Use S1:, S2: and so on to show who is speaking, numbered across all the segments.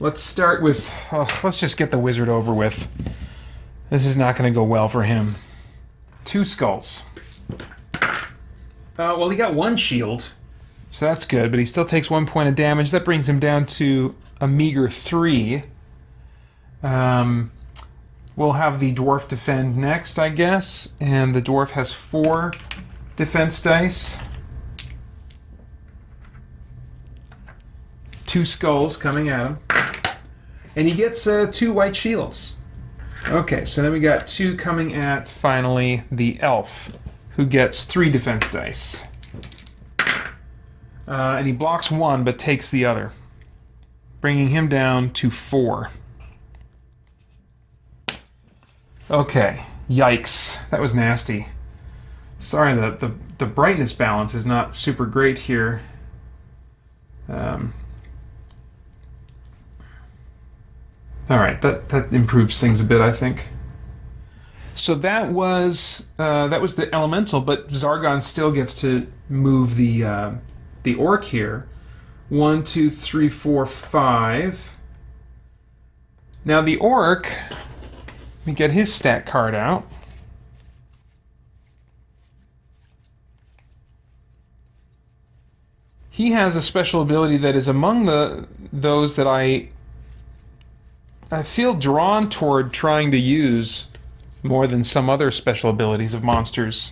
S1: Let's start with... let's just get the wizard over with. This is not going to go well for him. 2 skulls. Well, he got 1 shield, so that's good, but he still takes 1 point of damage. That brings him down to a meager 3. We'll have the dwarf defend next, I guess, and the dwarf has 4 defense dice. 2 skulls coming at him. And he gets 2 white shields. Okay, so then we got 2 coming at, finally, the elf, who gets 3 defense dice. And he blocks 1, but takes the other, bringing him down to 4. Okay, yikes. That was nasty. Sorry, the brightness balance is not super great here. Alright, that improves things a bit, I think. So that was the elemental, but Zargon still gets to move the orc here. 1, 2, 3, 4, 5. Now the orc... Let me get his stat card out. He has a special ability that is among those that I feel drawn toward trying to use more than some other special abilities of monsters.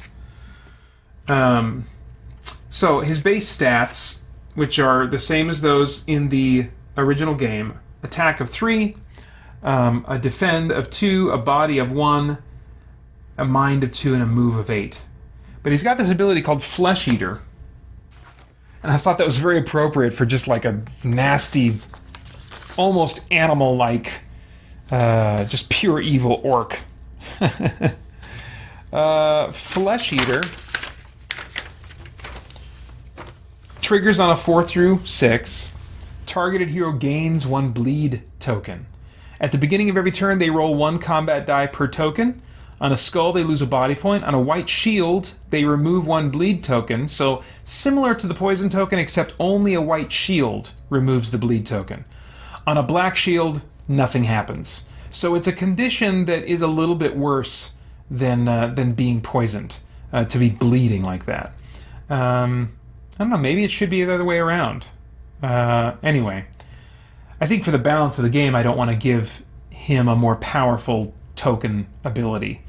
S1: So his base stats, which are the same as those in the original game: attack of 3, a defend of 2, a body of 1, a mind of 2, and a move of 8. But he's got this ability called Flesh Eater. And I thought that was very appropriate for just like a nasty, almost animal-like, just pure evil orc. Flesh Eater triggers on a 4 through 6. Targeted hero gains 1 bleed token. At the beginning of every turn, they roll 1 combat die per token. On a skull, they lose a body point. On a white shield, they remove 1 bleed token. So similar to the poison token, except only a white shield removes the bleed token. On a black shield, nothing happens. So it's a condition that is a little bit worse than being poisoned, to be bleeding like that. I don't know, maybe it should be the other way around. Anyway, I think for the balance of the game, I don't want to give him a more powerful token ability.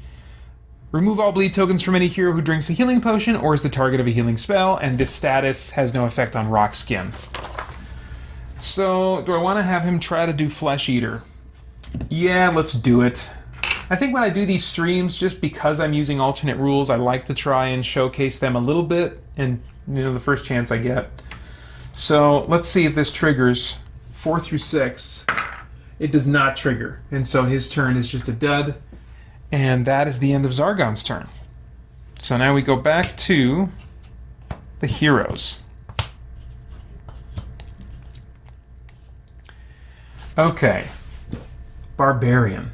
S1: Remove all bleed tokens from any hero who drinks a healing potion or is the target of a healing spell, and this status has no effect on rock skin. So, do I want to have him try to do Flesh Eater? Yeah, let's do it. I think when I do these streams, just because I'm using alternate rules, I like to try and showcase them a little bit, and the first chance I get. So, let's see if this triggers. 4 through 6. It does not trigger, and so his turn is just a dud, and that is the end of Zargon's turn. So now we go back to the heroes. Okay, Barbarian.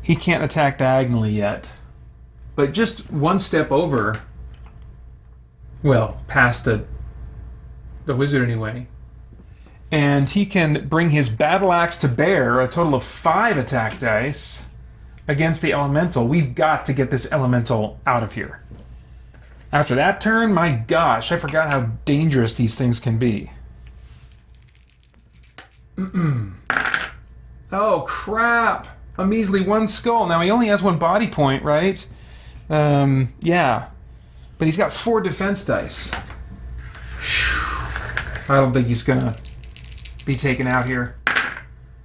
S1: He can't attack diagonally yet, but just 1 step over, well, past the wizard anyway, and he can bring his battle axe to bear, a total of 5 attack dice against the elemental. We've got to get this elemental out of here. After that turn, my gosh, I forgot how dangerous these things can be. Oh, crap! A measly 1 skull. Now, he only has 1 body point, right? Yeah. But he's got 4 defense dice. I don't think he's gonna be taken out here.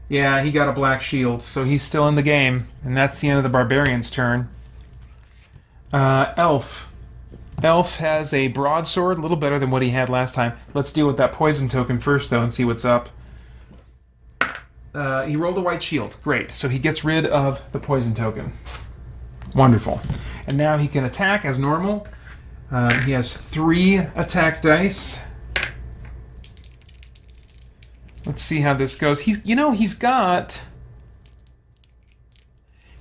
S1: Yeah, he got a black shield, so he's still in the game, and that's the end of the Barbarian's turn. Elf. Elf has a broadsword, a little better than what he had last time. Let's deal with that poison token first, though, and see what's up. He rolled a white shield. Great, so he gets rid of the poison token. Wonderful. And now he can attack as normal. He has 3 attack dice. Let's see how this goes. He's got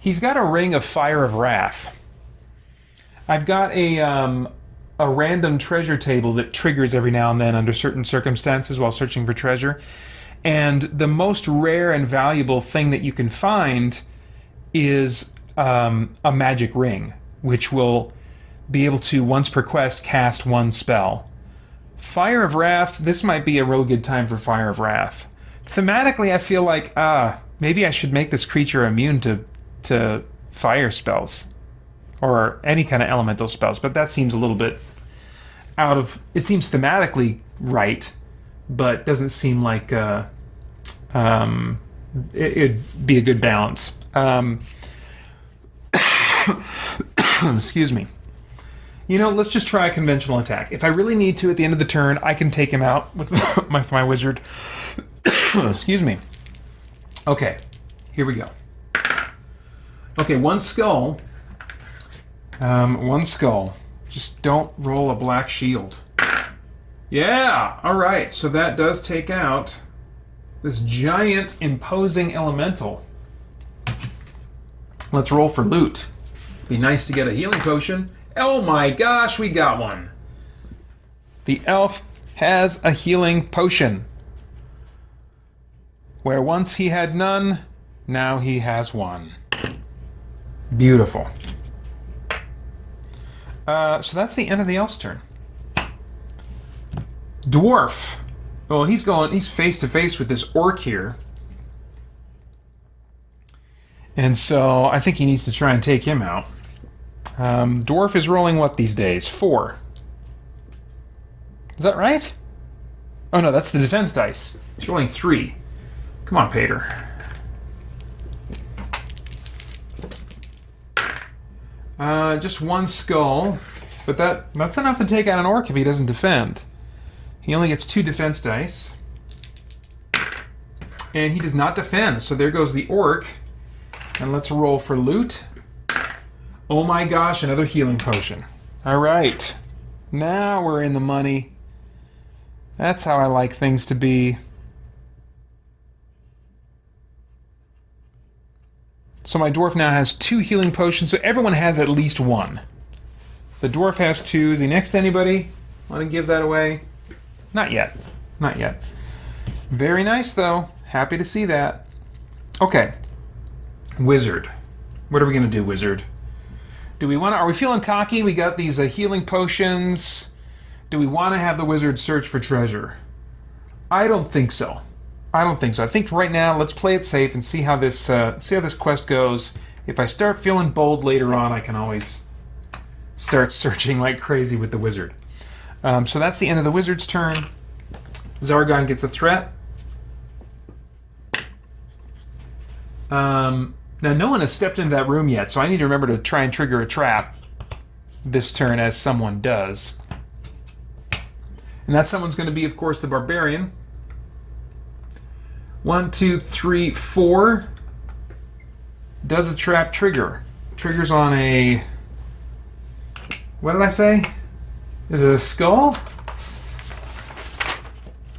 S1: a ring of Fire of Wrath. I've got a a random treasure table that triggers every now and then under certain circumstances while searching for treasure. And the most rare and valuable thing that you can find is a magic ring, which will be able to, once per quest, cast one spell. Fire of Wrath, this might be a real good time for Fire of Wrath. Thematically, I feel like, maybe I should make this creature immune to fire spells. Or any kind of elemental spells, but that seems a little bit out of... It seems thematically right, but doesn't seem like it'd be a good balance. Excuse me. You know, let's just try a conventional attack. If I really need to at the end of the turn, I can take him out with my wizard. Excuse me. Okay, here we go. Okay, one skull. One skull. Just don't roll a black shield. Yeah! Alright, so that does take out this giant, imposing elemental. Let's roll for loot. Be nice to get a healing potion. Oh my gosh, we got one! The elf has a healing potion. Where once he had none, now he has one. Beautiful. So that's the end of the elf's turn. Dwarf. Well, he's face to face with this orc here. And so I think he needs to try and take him out. Dwarf is rolling what these days? 4. Is that right? Oh no, that's the defense dice. He's rolling 3. Come on, Pater. Just one skull, but that's enough to take out an orc if he doesn't defend. He only gets 2 defense dice. And he does not defend, so there goes the orc. And let's roll for loot. Oh my gosh, another healing potion. Alright. Now we're in the money. That's how I like things to be. So my dwarf now has 2 healing potions, so everyone has at least 1. The dwarf has 2. Is he next to anybody? Want to give that away? Not yet. Not yet. Very nice, though. Happy to see that. Okay. Wizard. What are we going to do, wizard? Do we want to... Are we feeling cocky? We got these healing potions. Do we want to have the wizard search for treasure? I don't think so. I don't think so. I think right now, let's play it safe and see how this quest goes. If I start feeling bold later on, I can always start searching like crazy with the wizard. So that's the end of the wizard's turn. Zargon gets a threat. Now, no one has stepped into that room yet, so I need to remember to try and trigger a trap this turn, as someone does. And that someone's going to be, of course, the barbarian. 1, 2, 3, 4. Does a trap trigger? Triggers on a... What did I say? Is it a skull?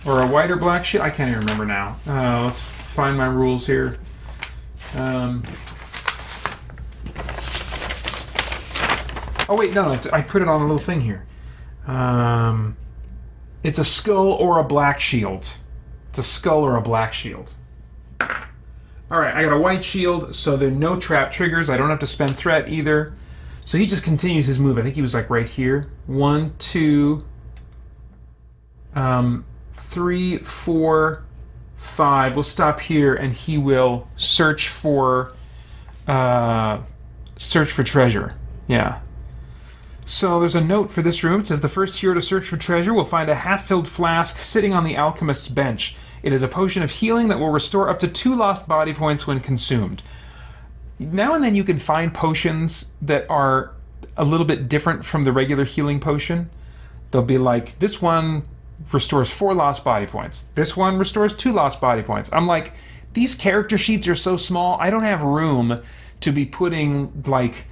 S1: Or a white or black shit? I can't even remember now. Let's find my rules here. Oh wait, no, I put it on a little thing here. It's a skull or a black shield. It's a skull or a black shield. Alright, I got a white shield, so there are no trap triggers. I don't have to spend threat either. So he just continues his move. I think he was like right here. 1, 2, 3, 4, 5. We'll stop here, and he will search for treasure. Yeah. So there's a note for this room. It says the first hero to search for treasure will find a half-filled flask sitting on the alchemist's bench. It is a potion of healing that will restore up to 2 lost body points when consumed. Now and then you can find potions that are a little bit different from the regular healing potion. They'll be like, this one restores 4 lost body points. This one restores 2 lost body points. I'm like, these character sheets are so small, I don't have room to be putting, like,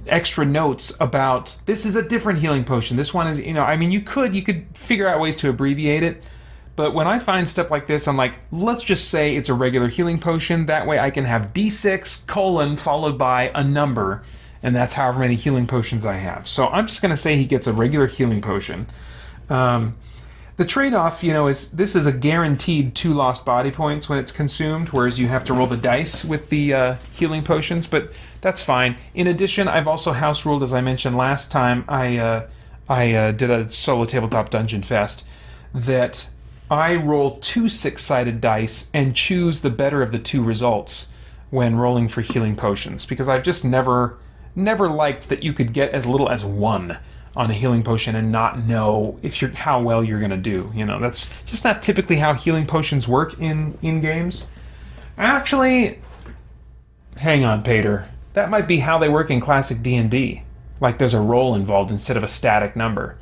S1: extra notes about, this is a different healing potion. This one is, I mean, you could figure out ways to abbreviate it. But when I find stuff like this, I'm like, let's just say it's a regular healing potion. That way I can have D6 : followed by a number, and that's however many healing potions I have. So I'm just going to say he gets a regular healing potion. The trade-off, is this is a guaranteed 2 lost body points when it's consumed, whereas you have to roll the dice with the healing potions, but that's fine. In addition, I've also house ruled, as I mentioned last time, I did a solo tabletop dungeon fest, that I roll 2 6-sided dice and choose the better of the 2 results when rolling for healing potions, because I've just never liked that you could get as little as 1 on a healing potion and not know how well you're going to do. That's just not typically how healing potions work in games. Actually, hang on, Pater. That might be how they work in classic D&D. Like there's a roll involved instead of a static number.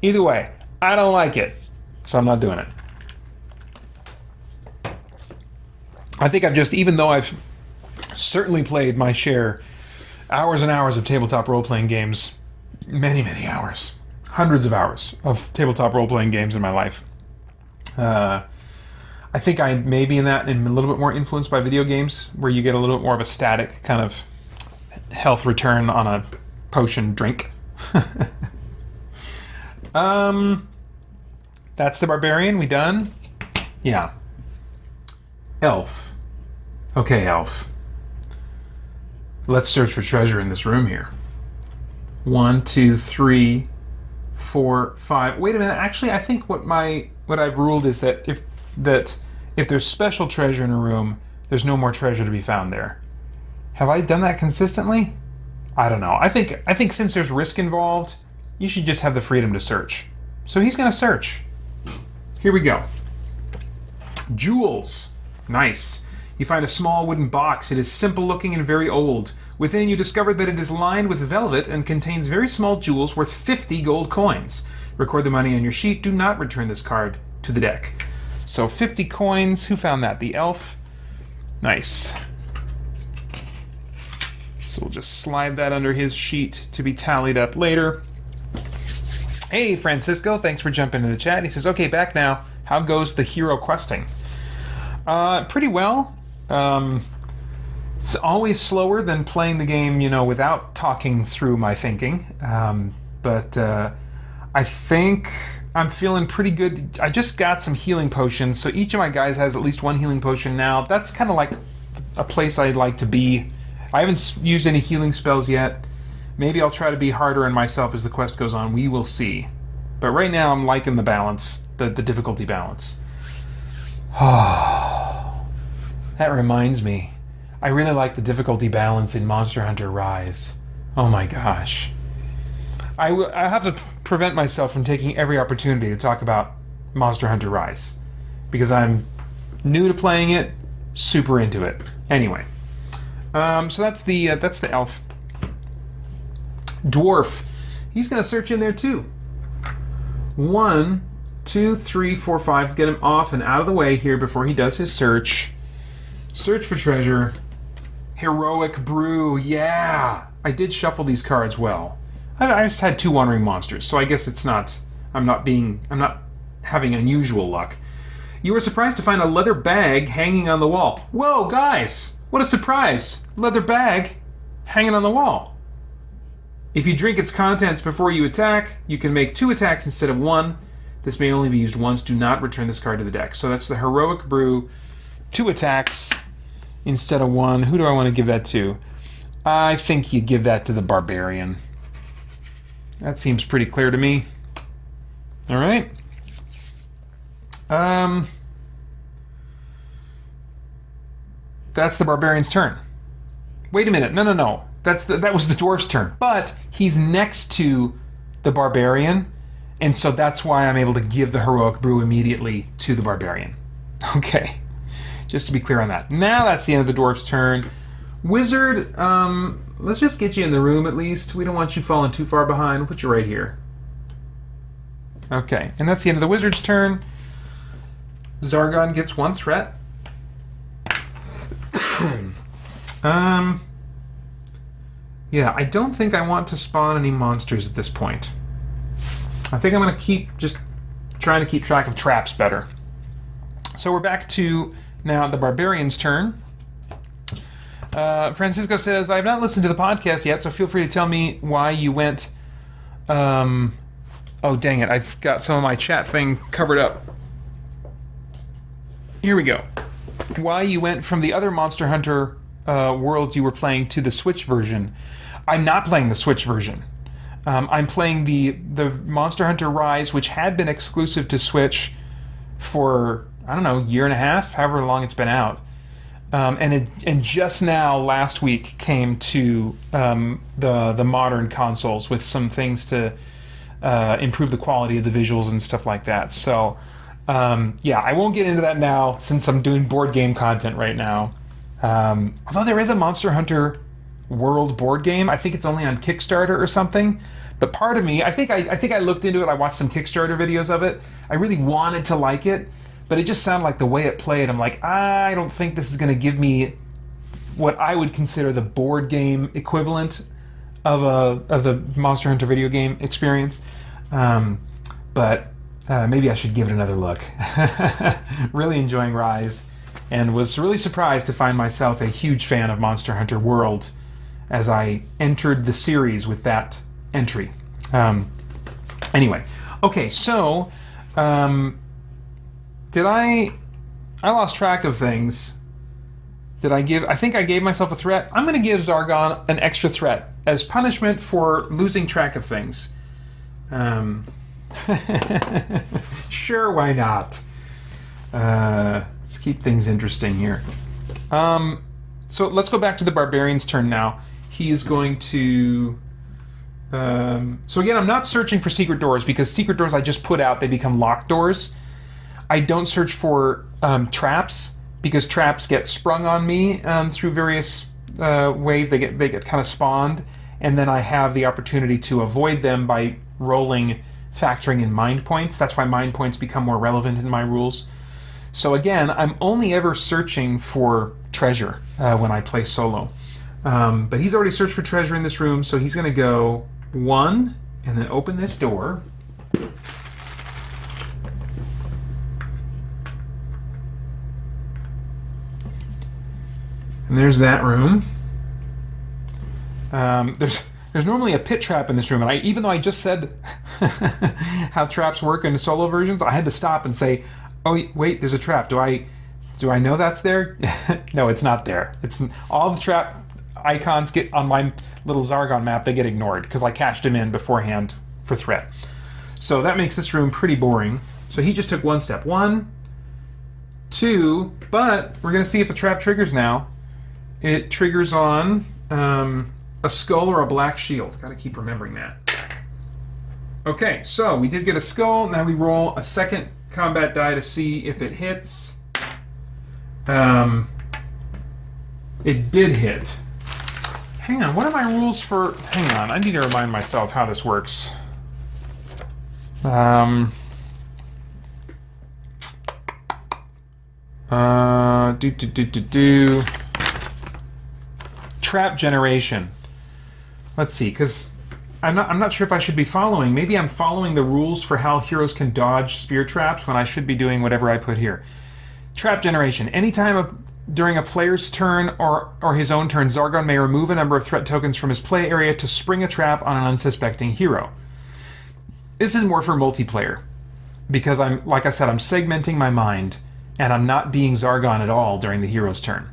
S1: Either way, I don't like it, so I'm not doing it. I think even though I've certainly played my share, hours and hours of tabletop role-playing games, many, many hours, hundreds of hours of tabletop role-playing games in my life. I think I may be in a little bit more influenced by video games, where you get a little bit more of a static kind of health return on a potion drink. That's the barbarian. We done? Yeah. Elf. Okay, elf. Let's search for treasure in this room here. 1, 2, 3, 4, 5. Wait a minute. Actually, I think what I've ruled is that if there's special treasure in a room, there's no more treasure to be found there. Have I done that consistently? I don't know. I think since there's risk involved, you should just have the freedom to search. So he's going to search. Here we go. Jewels. Nice. You find a small wooden box. It is simple looking and very old. Within, you discover that it is lined with velvet and contains very small jewels worth 50 gold coins. Record the money on your sheet. Do not return this card to the deck. So 50 coins. Who found that? The elf. Nice. So we'll just slide that under his sheet to be tallied up later. Hey, Francisco. Thanks for jumping into the chat. He says, okay, back now. How goes the hero questing? Pretty well. It's always slower than playing the game, without talking through my thinking. But I think I'm feeling pretty good. I just got some healing potions, so each of my guys has at least 1 healing potion now. That's kind of like a place I'd like to be. I haven't used any healing spells yet. Maybe I'll try to be harder on myself as the quest goes on. We will see. But right now I'm liking the balance, the difficulty balance. That reminds me. I really like the difficulty balance in Monster Hunter Rise. Oh my gosh. I have to prevent myself from taking every opportunity to talk about Monster Hunter Rise, because I'm new to playing it, super into it. Anyway, so that's the elf. Dwarf. He's going to search in there too. 1, 2, 3, 4, 5 to get him off and out of the way here before he does his search. Search for treasure. Heroic Brew. Yeah! I did shuffle these cards well. I've had 2 Wandering Monsters, so I guess it's not... I'm not having unusual luck. You were surprised to find a leather bag hanging on the wall. Whoa, guys! What a surprise! Leather bag hanging on the wall. If you drink its contents before you attack, you can make 2 attacks instead of 1. This may only be used once. Do not return this card to the deck. So that's the Heroic Brew. 2 attacks instead of 1. Who do I want to give that to? I think you give that to the Barbarian. That seems pretty clear to me. All right. That's the Barbarian's turn. Wait a minute. No. That was the Dwarf's turn. But he's next to the Barbarian, and so that's why I'm able to give the Heroic Brew immediately to the Barbarian. Okay. Just to be clear on that. Now that's the end of the Dwarf's turn. Wizard, let's just get you in the room at least. We don't want you falling too far behind. We'll put you right here. Okay, and that's the end of the Wizard's turn. Zargon gets 1 threat. Yeah, I don't think I want to spawn any monsters at this point. I think I'm going to keep just trying to keep track of traps better. So we're back to now the Barbarian's turn. Francisco says, I have not listened to the podcast yet, so feel free to tell me why you went... oh, dang it. I've got some of my chat thing covered up. Here we go. Why you went from the other Monster Hunter worlds you were playing to the Switch version. I'm not playing the Switch version. I'm playing the Monster Hunter Rise, which had been exclusive to Switch for, I don't know, year and a half, however long it's been out. And just now, last week, came to the modern consoles with some things to improve the quality of the visuals and stuff like that. So, yeah, I won't get into that now since I'm doing board game content right now. Although there is a Monster Hunter World board game. I think it's only on Kickstarter or something. But part of me, I think I looked into it. I watched some Kickstarter videos of it. I really wanted to like it, but it just sounded like the way it played. I'm like, I don't think this is going to give me what I would consider the board game equivalent of the Monster Hunter video game experience. But maybe I should give it another look. Really enjoying Rise, and was really surprised to find myself a huge fan of Monster Hunter World as I entered the series with that entry. Anyway, okay, so did I lost track of things. I think I gave myself a threat. I'm going to give Zargon an extra threat as punishment for losing track of things. Sure, why not? Let's keep things interesting here. So let's go back to the Barbarian's turn now. He is going to... so again, I'm not searching for secret doors, because secret doors I just put out, they become locked doors. I don't search for traps, because traps get sprung on me through various ways. They get kind of spawned, and then I have the opportunity to avoid them by factoring in mind points. That's why mind points become more relevant in my rules. So again, I'm only ever searching for treasure when I play solo. But he's already searched for treasure in this room, so he's going to go 1 and then open this door. And there's that room. There's normally a pit trap in this room, and even though I just said how traps work in the solo versions, I had to stop and say, oh wait, there's a trap. Do I know that's there? No, it's not there. It's all the trap icons get on my little Zargon map, they get ignored because I cached them in beforehand for threat. So that makes this room pretty boring. So he just took one step. 1, 2, but we're going to see if a trap triggers now. It triggers on a skull or a black shield. Got to keep remembering that. Okay, so we did get a skull. Now we roll a second combat die to see if it hits. It did hit. Hang on, what are my rules for... Hang on, I need to remind myself how this works. Trap generation. Let's see, because I'm not sure if I should be following. Maybe I'm following the rules for how heroes can dodge spear traps when I should be doing whatever I put here. Trap generation. Anytime during a player's turn or his own turn, Zargon may remove a number of threat tokens from his play area to spring a trap on an unsuspecting hero. This is more for multiplayer, because like I said, I'm segmenting my mind, and I'm not being Zargon at all during the hero's turn.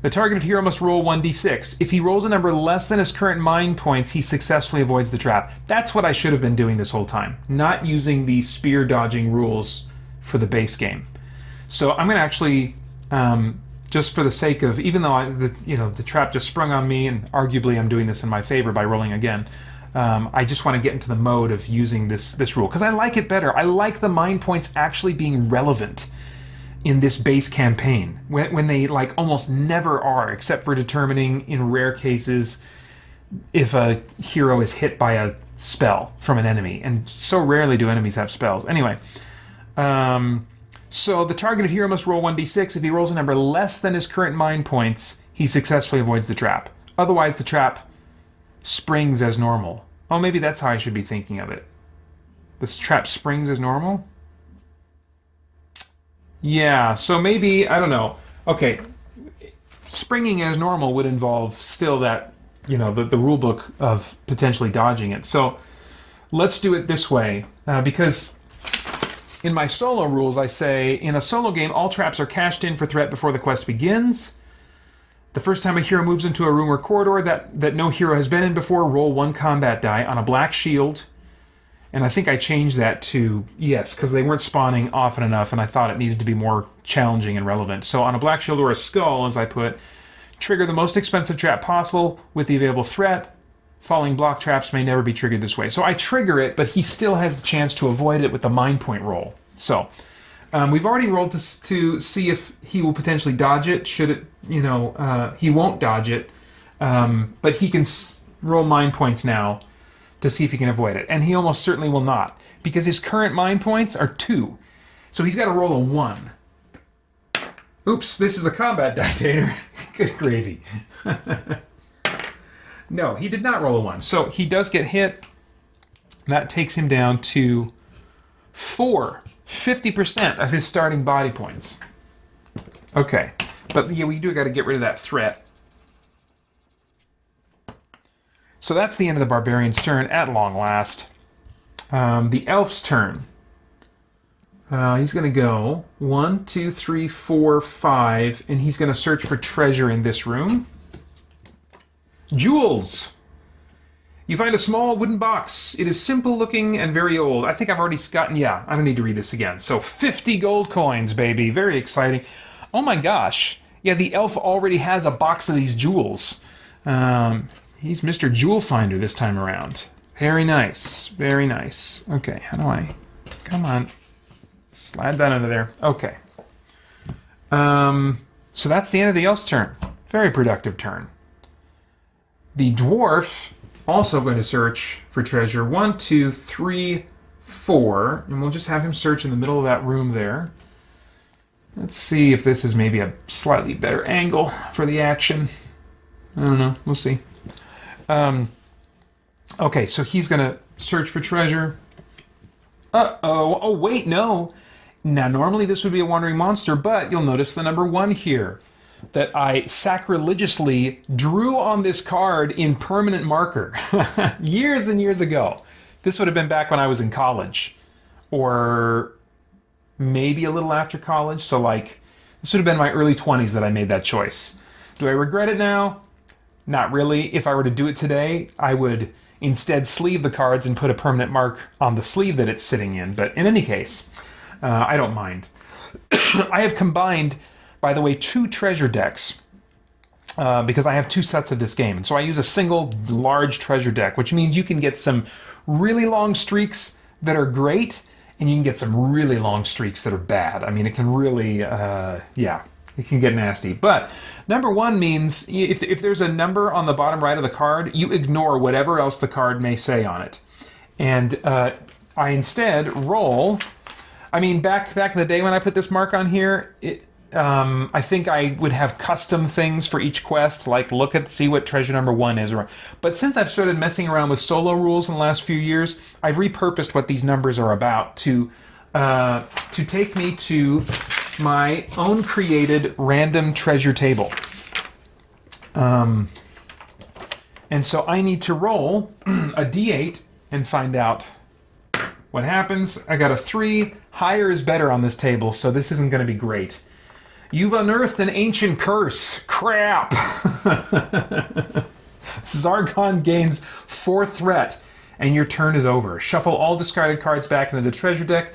S1: The targeted hero must roll 1d6. If he rolls a number less than his current mind points, he successfully avoids the trap. That's what I should have been doing this whole time, not using the spear dodging rules for the base game. So I'm going to actually, just for the sake of, even though the trap just sprung on me, and arguably I'm doing this in my favor by rolling again, I just want to get into the mode of using this rule, because I like it better. I like the mind points actually being relevant in this base campaign, when they like almost never are, except for determining in rare cases if a hero is hit by a spell from an enemy, and so rarely do enemies have spells. Anyway, so the targeted hero must roll 1d6. If he rolls a number less than his current mind points, he successfully avoids the trap. Otherwise, the trap springs as normal. Oh, maybe that's how I should be thinking of it. This trap springs as normal? Yeah, so maybe, I don't know. Okay, Springing as normal would involve still that, the rule book of potentially dodging it. So let's do it this way, because in my solo rules I say, in a solo game, all traps are cashed in for threat before the quest begins. The first time a hero moves into a room or corridor that no hero has been in before, roll 1 combat die on a black shield. And I think I changed that to yes, because they weren't spawning often enough, and I thought it needed to be more challenging and relevant. So on a black shield or a skull, as I put, trigger the most expensive trap possible with the available threat. Falling block traps may never be triggered this way. So I trigger it, but he still has the chance to avoid it with the mind point roll. So we've already rolled to see if he will potentially dodge it. Should it, he won't dodge it, but he can roll mind points now to see if he can avoid it. And he almost certainly will not, because his current mind points are 2. So he's got to roll a 1. Oops, this is a combat die, Vader. Good gravy. No, he did not roll a 1. So he does get hit. That takes him down to 4. 50% of his starting body points. Okay, but yeah, we do got to get rid of that threat. So that's the end of the Barbarian's turn at long last. The Elf's turn. He's going to go 1, 2, 3, 4, 5, and he's going to search for treasure in this room. Jewels! You find a small wooden box. It is simple looking and very old. I think I've already gotten... Yeah, I don't need to read this again. So 50 gold coins, baby. Very exciting. Oh my gosh. Yeah, the elf already has a box of these jewels. He's Mr. Jewel Finder this time around. Very nice. Very nice. Okay, how do I... Come on. Slide that under there. Okay. So that's the end of the elf's turn. Very productive turn. The dwarf... also going to search for treasure. 1, 2, 3, 4. And we'll just have him search in the middle of that room there. Let's see if this is maybe a slightly better angle for the action. I don't know. We'll see. Okay, so he's going to search for treasure. Uh-oh. Oh, wait, no. Now, normally this would be a wandering monster, but you'll notice the number 1 here that I sacrilegiously drew on this card in permanent marker years and years ago. This would have been back when I was in college, or maybe a little after college. So like, this would have been my early 20s that I made that choice. Do I regret it now? Not really. If I were to do it today, I would instead sleeve the cards and put a permanent mark on the sleeve that it's sitting in. But in any case, I don't mind. I have combined, by the way, 2 treasure decks because I have 2 sets of this game. And so I use a single large treasure deck, which means you can get some really long streaks that are great, and you can get some really long streaks that are bad. I mean, it can really, it can get nasty. But number 1 means if there's a number on the bottom right of the card, you ignore whatever else the card may say on it. And I instead roll... I mean, back in the day when I put this mark on here, I think I would have custom things for each quest, like see what treasure number 1 is. But since I've started messing around with solo rules in the last few years, I've repurposed what these numbers are about to take me to my own created random treasure table. And so I need to roll a d8 and find out what happens. I got a 3. Higher is better on this table, so this isn't going to be great. You've unearthed an ancient curse. Crap! Zargon gains 4 threat, and your turn is over. Shuffle all discarded cards back into the treasure deck.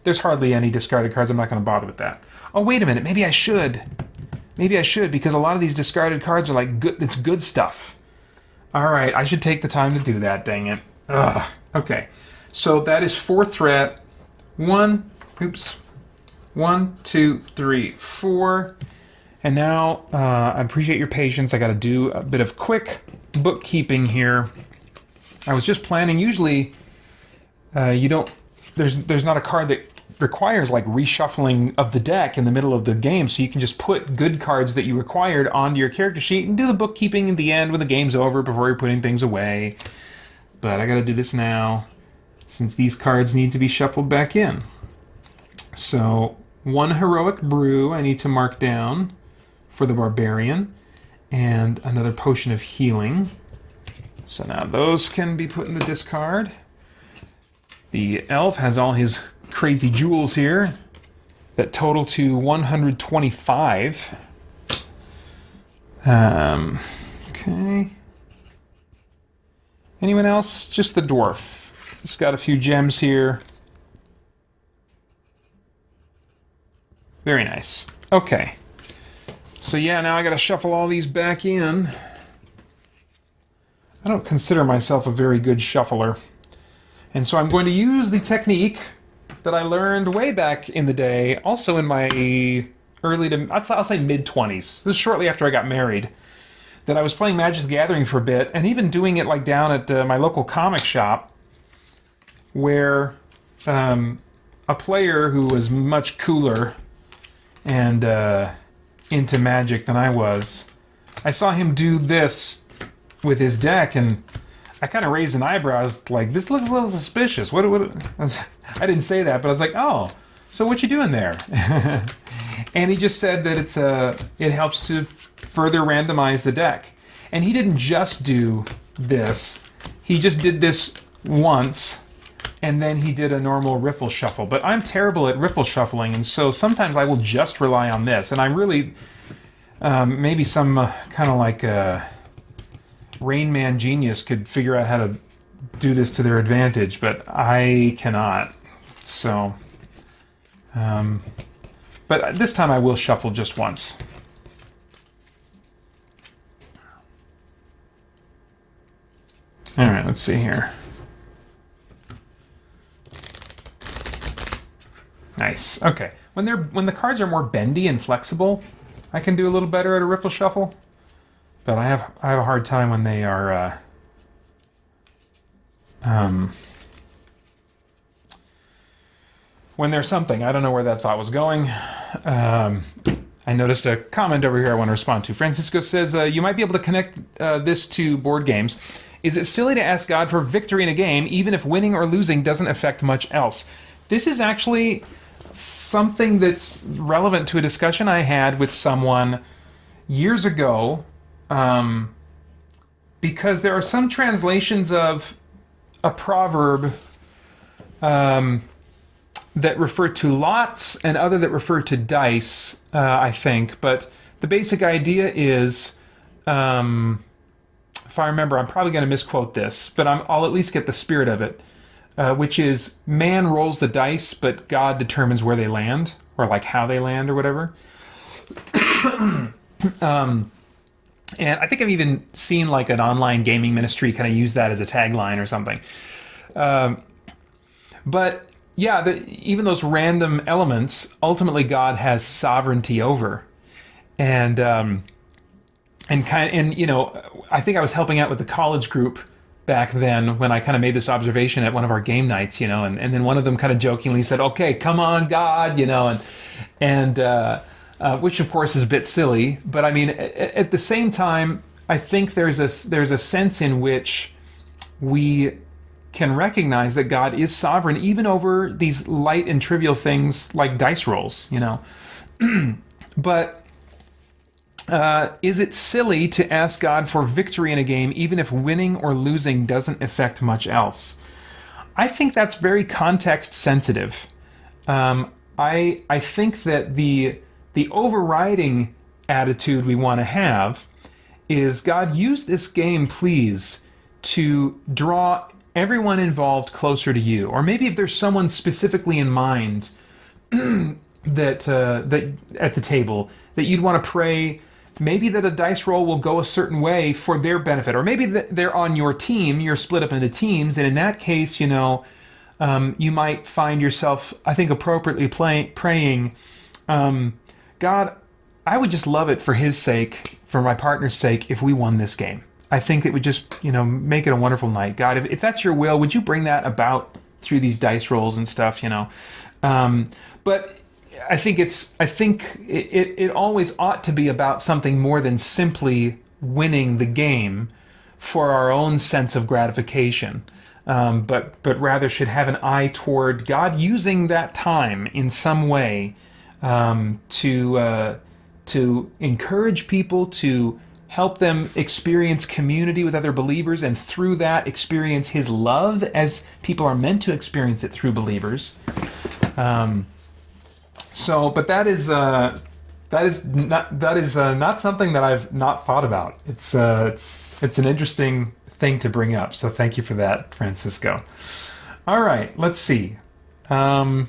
S1: There's hardly any discarded cards. I'm not going to bother with that. Oh, wait a minute. Maybe I should. Maybe I should, because a lot of these discarded cards are like good. It's good stuff. All right, I should take the time to do that. Dang it. Ugh. Okay, so that is 4 threat. 1, 2, 3, 4. And now, I appreciate your patience. I got to do a bit of quick bookkeeping here. I was just planning, usually, there's not a card that requires like reshuffling of the deck in the middle of the game, so you can just put good cards that you required onto your character sheet and do the bookkeeping at the end when the game's over before you're putting things away. But I got to do this now, since these cards need to be shuffled back in. So, 1 heroic brew I need to mark down for the barbarian, and another potion of healing. So now those can be put in the discard. The elf has all his crazy jewels here that total to 125. Okay. Anyone else? Just the dwarf. He's got a few gems here. Very nice. Okay. So yeah, now I gotta shuffle all these back in. I don't consider myself a very good shuffler. And so I'm going to use the technique that I learned way back in the day, also in my early to, I'll say mid-20s. This is shortly after I got married, that I was playing Magic the Gathering for a bit, and even doing it like down at my local comic shop, where a player who was much cooler and into Magic than I was, I saw him do this with his deck, and I kind of raised an eyebrow. I was like, this looks a little suspicious. What? I didn't say that, but I was like, oh, so what you doing there? And he just said that it helps to further randomize the deck. And he didn't just do this. He just did this once, and then he did a normal riffle shuffle. But I'm terrible at riffle shuffling, and so sometimes I will just rely on this. And I'm really, maybe some kind of like Rain Man genius could figure out how to do this to their advantage, but I cannot. So, but this time I will shuffle just once. All right, let's see here. Nice. Okay. When the cards are more bendy and flexible, I can do a little better at a riffle shuffle. But I have a hard time when they are when they're something. I don't know where that thought was going. I noticed a comment over here I want to respond to. Francisco says, you might be able to connect this to board games. Is it silly to ask God for victory in a game, even if winning or losing doesn't affect much else? This is actually something that's relevant to a discussion I had with someone years ago, because there are some translations of a proverb that refer to lots and other that refer to dice, I think. But the basic idea is, if I remember, I'm probably going to misquote this, but I'll at least get the spirit of it, which is man rolls the dice, but God determines where they land, or like how they land or whatever. And I think I've even seen like an online gaming ministry kind of use that as a tagline or something. But yeah, even those random elements, ultimately God has sovereignty over. And you know, I think I was helping out with the college group back then when I kind of made this observation at one of our game nights, you know, and then one of them kind of jokingly said, "Okay, come on, God," you know, and which of course is a bit silly, but I mean, at the same time, I think there's a sense in which we can recognize that God is sovereign even over these light and trivial things like dice rolls, you know. But is it silly to ask God for victory in a game even if winning or losing doesn't affect much else? I think that's very context sensitive. I think that the overriding attitude we want to have is, God, use this game, please, to draw everyone involved closer to you. Or maybe if there's someone specifically in mind that at the table that you'd want to pray, maybe that a dice roll will go a certain way for their benefit. Or maybe that they're on your team, you're split up into teams, and in that case, you know, you might find yourself, I think, appropriately praying, God, I would just love it for his sake, for my partner's sake, if we won this game. I think it would just, you know, make it a wonderful night. God, if that's your will, would you bring that about through these dice rolls and stuff, you know? But I think it always ought to be about something more than simply winning the game for our own sense of gratification. But rather should have an eye toward God using that time in some way to to encourage people, to help them experience community with other believers, and through that experience his love as people are meant to experience it through believers. But that is not something that I've not thought about. It's an interesting thing to bring up. So thank you for that, Francisco. All right, let's see. I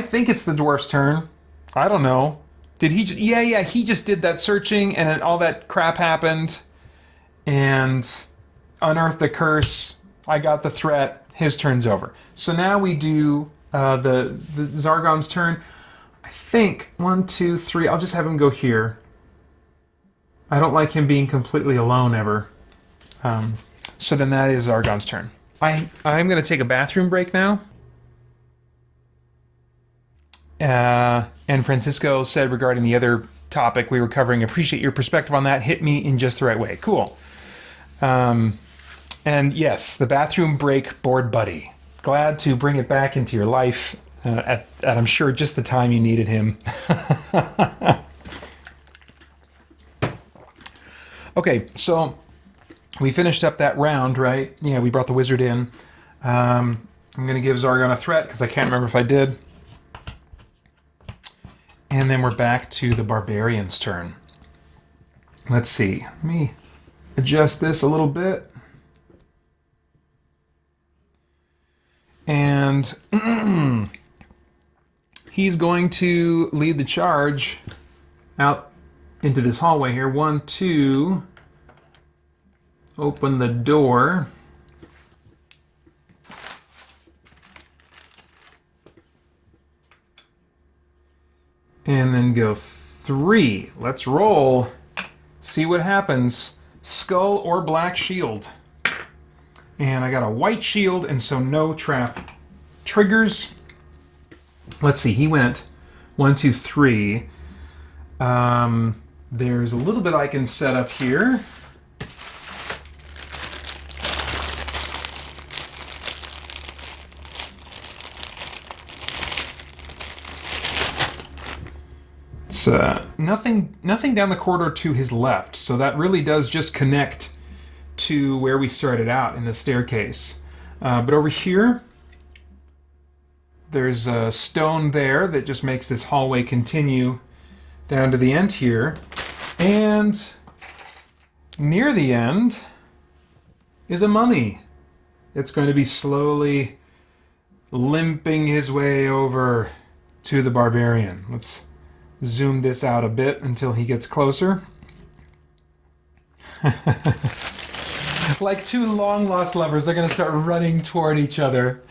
S1: think it's the dwarf's turn. I don't know. Did he? Yeah. He just did that searching, and then all that crap happened, and unearthed the curse. I got the threat. His turn's over. So now we do the Zargon's turn. I think 1, 2, 3. I'll just have him go here. I don't like him being completely alone ever. So then that is Zargon's turn. I'm going to take a bathroom break now. And Francisco said regarding the other topic we were covering, appreciate your perspective on that. Hit me in just the right way. Cool. And yes, the bathroom break board buddy. Glad to bring it back into your life at I'm sure just the time you needed him. Okay, so we finished up that round, right? Yeah, we brought the wizard in. I'm going to give Zargon a threat because I can't remember if I did. And then we're back to the barbarian's turn. Let's see. Let me adjust this a little bit. And he's going to lead the charge out into this hallway here. 1, 2. Open the door. And then go 3. Let's roll. See what happens. Skull or black shield. And I got a white shield, and so no trap triggers. Let's see, he went 1, 2, 3. There's a little bit I can set up here. It's nothing down the corridor to his left, so that really does just connect to where we started out in the staircase. But over here, there's a stone there that just makes this hallway continue down to the end here. And near the end is a mummy. It's going to be slowly limping his way over to the barbarian. Let's zoom this out a bit until he gets closer. Like two long-lost lovers, they're going to start running toward each other.